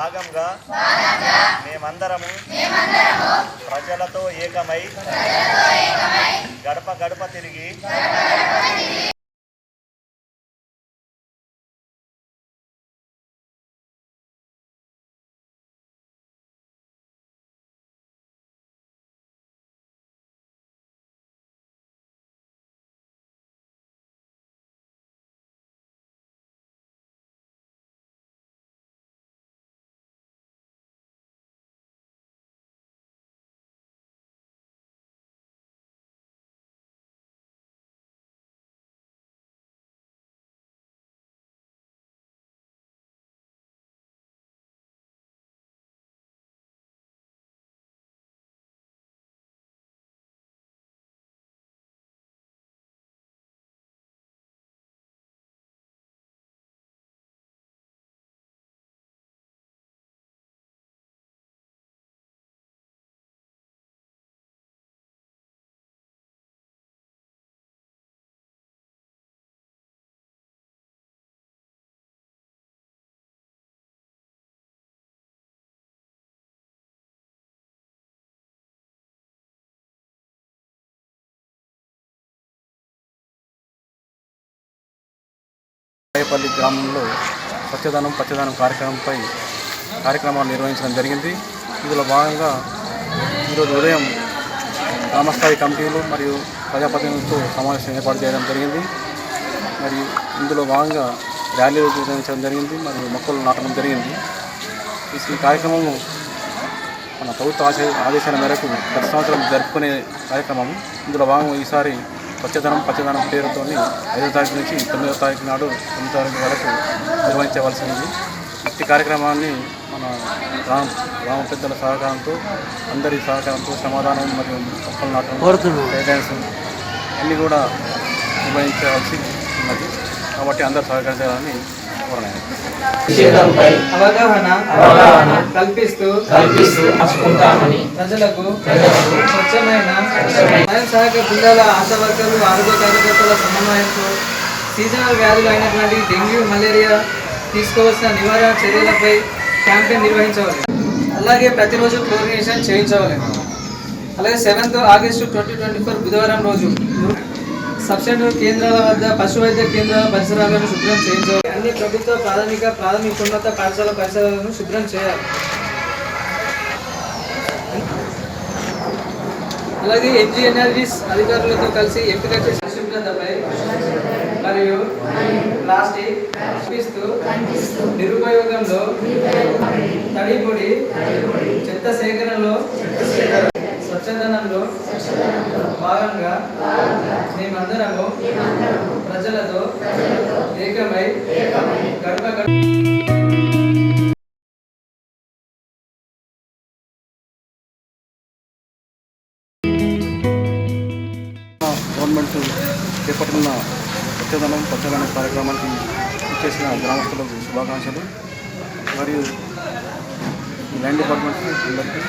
భాగంగా మేమందరము ప్రజలతో ఏకమై గడప గడప తిరిగి రాయపల్లి గ్రామంలో స్వచ్ఛదనం పచ్చదనం కార్యక్రమాలు నిర్వహించడం జరిగింది. ఇందులో భాగంగా ఈరోజు ఉదయం గ్రామస్థాయి కమిటీలు మరియు ప్రజాప్రతినిధులతో సమావేశం ఏర్పాటు చేయడం జరిగింది. మరియు ఇందులో భాగంగా ర్యాలీలు నిర్వహించడం జరిగింది మరియు మొక్కలు నాటడం జరిగింది. ఈ కార్యక్రమము మన ప్రభుత్వ ఆదేశాల మేరకు ప్రతి సంవత్సరం జరుపుకునే కార్యక్రమం. ఇందులో భాగంగా ఈసారి పచ్చదనం పేరుతో 5వ తారీఖు నుంచి 9వ తారీఖు నాడు 9వ తారీఖు వరకు నిర్వహించవలసి ఉంది. ఈ కార్యక్రమాన్ని మన గ్రామ పెద్దల సహకారంతో అందరి సహకారంతో సమాధానం మరియు మొక్కలు నాటడం గైడ్లైన్స్ అన్నీ కూడా నిర్వహించవలసి ఉన్నది. కాబట్టి అందరూ సహకరించాలని అవగాహన కల్పిస్తూ ప్రజలకు స్వచ్ఛమైన స్వయం సహాయక బృందాల ఆశా వర్కర్లు ఆరోగ్య కార్యకర్తల సమన్వయంతో సీజనల్ వ్యాధులు అయినటువంటి డెంగ్యూ మలేరియా తీసుకోవాల్సిన నివారణ చర్యలపై క్యాంపెయిన్ నిర్వహించవాలి. అలాగే ప్రతిరోజు క్లోరినేషన్ చేయించవాలి. అలాగే 7th ఆగస్టు 2024 బుధవారం రోజు సబ్సెంటర్ కేంద్రాల వద్ద పశు వైద్య కేంద్రాల పరిసరాలను శుభ్రం చేయించాలి. అన్ని ప్రభుత్వ ప్రాథమికోన్నత పాఠశాల పరిసరాలను శుభ్రం చేయాలి. అలాగే ఎన్జీ ఎనర్జీస్ అధికారులతో కలిసి ఎంపిక చేసిన శుభ్రతపై మరియు ప్లాస్టిక్ నిరుపయోగంలో తడిపొడి చెత్త సేకరణలో స్వచ్ఛదనంలో భాగంగా మేమందరము ప్రజలతో ఏకమై గడప గవర్నమెంట్ చేపట్టిన పచ్చదనం కార్యక్రమానికి ఇచ్చేసిన గ్రామస్తులకు శుభాకాంక్షలు. మరియు ల్యాండ్ డిపార్ట్మెంట్కి అందరికీ